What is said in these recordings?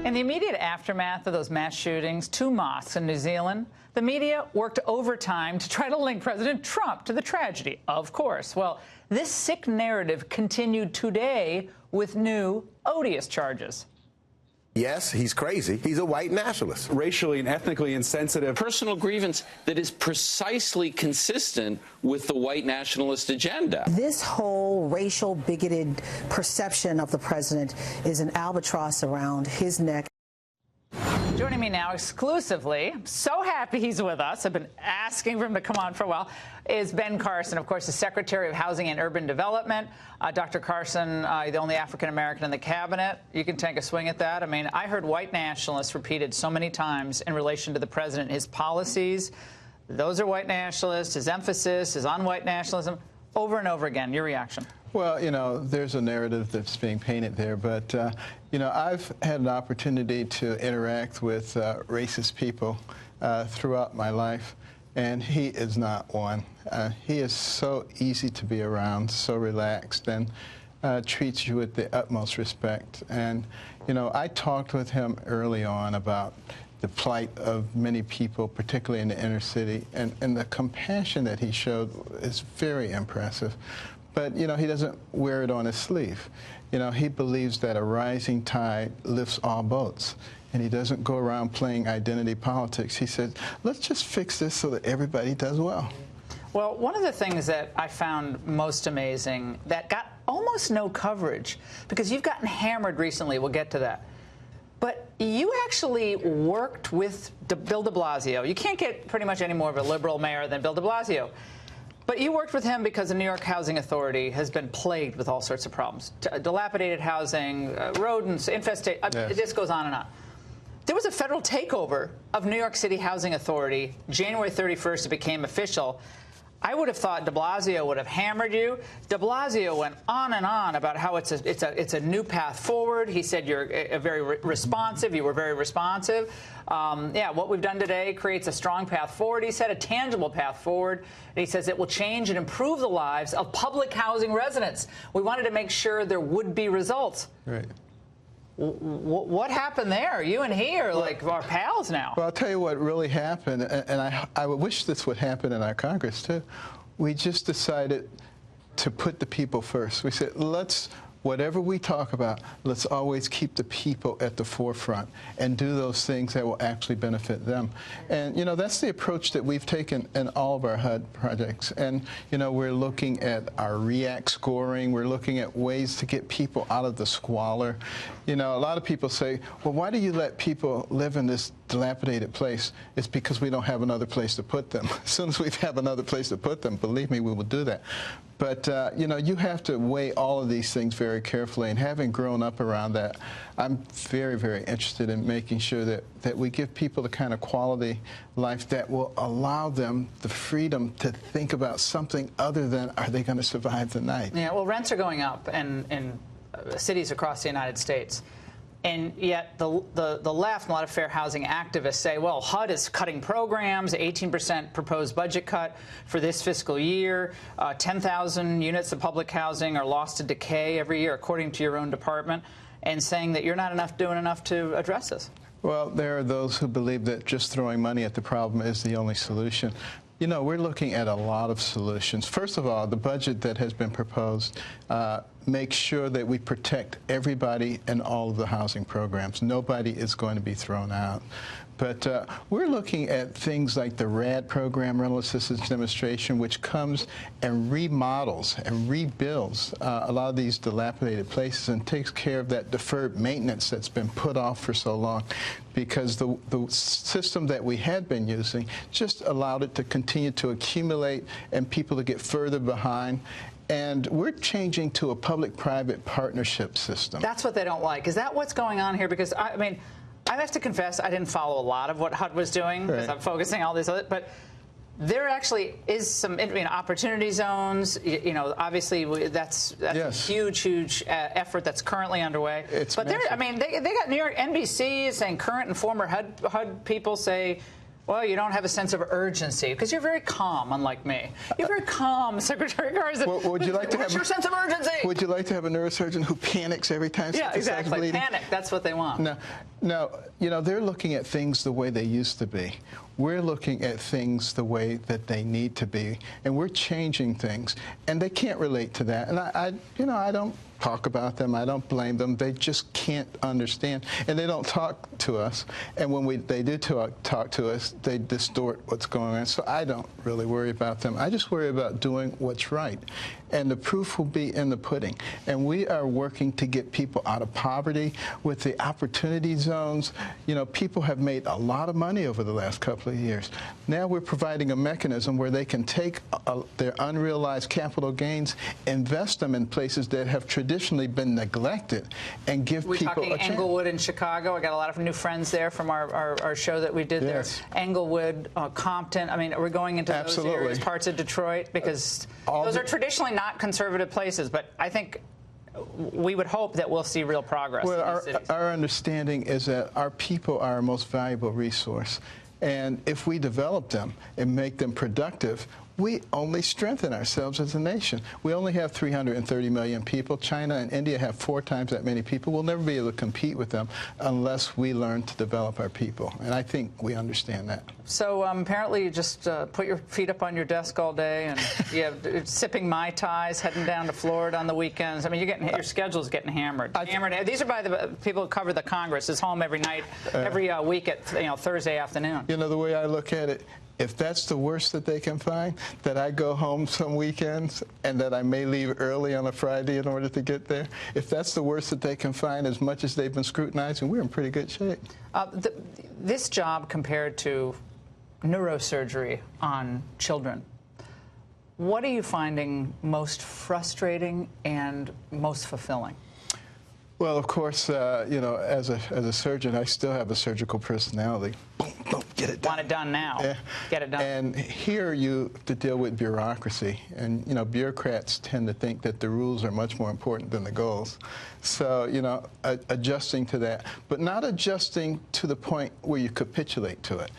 In the immediate aftermath of those mass shootings, 2 mosques in New Zealand, the media worked overtime to try to link President Trump to the tragedy, of course. Well, this sick narrative continued today with new, odious charges. Yes, he's crazy. He's a white nationalist. Racially and ethnically insensitive. Personal grievance that is precisely consistent with the white nationalist agenda. This whole racial bigoted perception of the president is an albatross around his neck. Joining me now exclusively, so happy he's with us, I've been asking for him to come on for a while, is Ben Carson, of course, the Secretary of Housing and Urban Development. Dr. Carson, the only African-American in the cabinet. You can take a swing at that. I mean, I heard white nationalists repeated so many times in relation to the president, his policies. Those are white nationalists. His emphasis is on white nationalism over and over again. Your reaction? Well, you know, there's a narrative that's being painted there, but, you know, I've had an opportunity to interact with racist people throughout my life, and he is not one. He is so easy to be around, so relaxed, and treats you with the utmost respect. And, you know, I talked with him early on about the plight of many people, particularly in the inner city, and the compassion that he showed is very impressive. But, you know, he doesn't wear it on his sleeve. You know, he believes that a rising tide lifts all boats. And he doesn't go around playing identity politics. He said, let's just fix this so that everybody does well. Well, one of the things that I found most amazing that got almost no coverage, because you've gotten hammered recently, we'll get to that, but you actually worked with Bill de Blasio. You can't get pretty much any more of a liberal mayor than Bill de Blasio. But you worked with him because the New York Housing Authority has been plagued with all sorts of problems. Dilapidated housing, rodents, infestation, yes. This goes on and on. There was a federal takeover of New York City Housing Authority. January 31st, it became official. I would have thought de Blasio would have hammered you. De Blasio went on and on about how it's a new path forward. He said you're very responsive. You were very responsive. Yeah, what we've done today creates a strong path forward. He said a tangible path forward. And he says it will change and improve the lives of public housing residents. We wanted to make sure there would be results. Right. What happened there? You and he are like our pals now. Well, I'll tell you what really happened, and I wish this would happen in our Congress, too. We just decided to put the people first. We said, whatever we talk about, let's always keep the people at the forefront and do those things that will actually benefit them. And, you know, that's the approach that we've taken in all of our HUD projects. And, you know, we're looking at our REACT scoring. We're looking at ways to get people out of the squalor. You know, a lot of people say, well, why do you let people live in this dilapidated place? It's because we don't have another place to put them. As soon as we have another place to put them, believe me, we will do that. But, you know, you have to weigh all of these things very carefully. And having grown up around that, I'm very, very interested in making sure that we give people the kind of quality life that will allow them the freedom to think about something other than, are they going to survive the night? Yeah, well, rents are going up in cities across the United States. And yet the left and a lot of fair housing activists say, well, HUD is cutting programs, 18% proposed budget cut for this fiscal year, 10,000 units of public housing are lost to decay every year, according to your own department, and saying that you're not doing enough to address this. Well, there are those who believe that just throwing money at the problem is the only solution. You know, we're looking at a lot of solutions. First of all, the budget that has been proposed makes sure that we protect everybody in all of the housing programs. Nobody is going to be thrown out. But we're looking at things like the RAD program, Rental Assistance Demonstration, which comes and remodels and rebuilds a lot of these dilapidated places and takes care of that deferred maintenance that's been put off for so long, because the system that we had been using just allowed it to continue to accumulate and people to get further behind. And we're changing to a public-private partnership system. That's what they don't like. Is that what's going on here? Because, I mean, I have to confess I didn't follow a lot of what HUD was doing because I'm focusing on all these other, but there actually is some opportunity zones. You know, obviously that's yes. a huge effort that's currently underway. It's but I mean, they got New York NBC saying current and former HUD people say Well, you don't have a sense of urgency because you're very calm, unlike me. You're very calm, Secretary Carson. Well, would you like to What's your sense of urgency? Would you like to have a neurosurgeon who panics every time something starts bleeding? Panic. That's what they want. No, they're looking at things the way they used to be. We're looking at things the way that they need to be, and we're changing things, and they can't relate to that. And I don't talk about them. I don't blame them. They just can't understand, and they don't talk to us. And when they do talk to us, they distort what's going on. So I don't really worry about them. I just worry about doing what's right, and the proof will be in the pudding. And we are working to get people out of poverty with the opportunity zones. People have made a lot of money over the last couple of years. Now we're providing a mechanism where they can take their unrealized capital gains, invest them in places that have traditionally been neglected, and give people a chance. We're talking Englewood in Chicago. I got a lot of new friends there from our show that we did there. Englewood, Compton. I mean, we're going into those areas, parts of Detroit, because those are traditionally not conservative places. But I think we would hope that we'll see real progress. Well, our understanding is that our people are our most valuable resource. And if we develop them and make them productive, we only strengthen ourselves as a nation. We only have 330 million people. China and India have 4 times that many people. We'll never be able to compete with them unless we learn to develop our people. And I think we understand that. So apparently you just put your feet up on your desk all day and you're sipping Mai Tais, heading down to Florida on the weekends. I mean, your schedule's getting hammered. These are by the people who cover the Congress. It's home every night, every week at Thursday afternoon. The way I look at it, if that's the worst that they can find, that I go home some weekends and that I may leave early on a Friday in order to get there, if that's the worst that they can find, as much as they've been scrutinizing, we're in pretty good shape. This job compared to neurosurgery on children, what are you finding most frustrating and most fulfilling? Well, of course, as a surgeon, I still have a surgical personality. Boom, boom, get it done. Want it done now. Get it done. And here you have to deal with bureaucracy. And, bureaucrats tend to think that the rules are much more important than the goals. So, adjusting to that, but not adjusting to the point where you capitulate to it.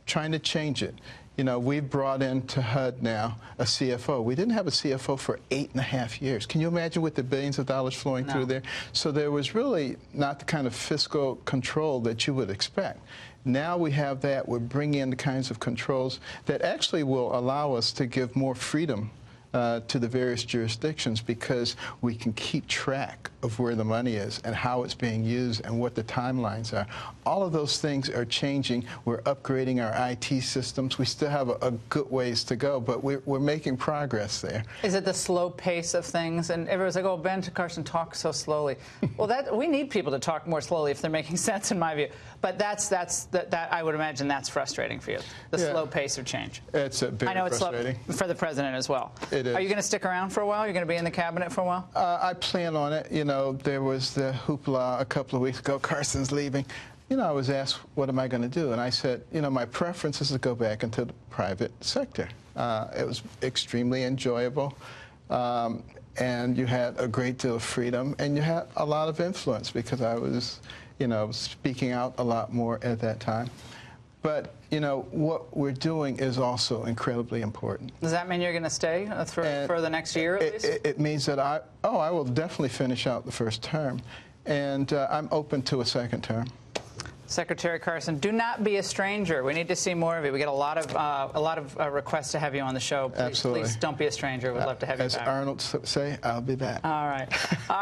Trying to change it. We've brought into HUD now a CFO. We didn't have a CFO for 8.5 years. Can you imagine with the billions of dollars flowing through there? So there was really not the kind of fiscal control that you would expect. Now we have that. We're bringing in the kinds of controls that actually will allow us to give more freedom to the various jurisdictions, because we can keep track of where the money is and how it's being used and what the timelines are. All of those things are changing. We're upgrading our IT systems. We still have a good ways to go, but we're making progress there. Is it the slow pace of things? And everyone's like, oh, Ben Carson talks so slowly. Well, we need people to talk more slowly if they're making sense, in my view. But that I would imagine that's frustrating for you, the slow pace of change. It's a bit frustrating. Slow for the president as well. It is. Are you going to stick around for a while? You're going to be in the cabinet for a while? I plan on it. There was the hoopla a couple of weeks ago. Carson's leaving. I was asked, what am I going to do? And I said, my preference is to go back into the private sector. It was extremely enjoyable. And you had a great deal of freedom, and you had a lot of influence because I was, speaking out a lot more at that time. But, what we're doing is also incredibly important. Does that mean you're going to stay for the next year at least? It means that I will definitely finish out the first term, and I'm open to a second term. Secretary Carson, do not be a stranger. We need to see more of you. We get a lot of requests to have you on the show. Please, Absolutely. Please don't be a stranger. We'd love to have you back. As Arnold say, I'll be back. All right.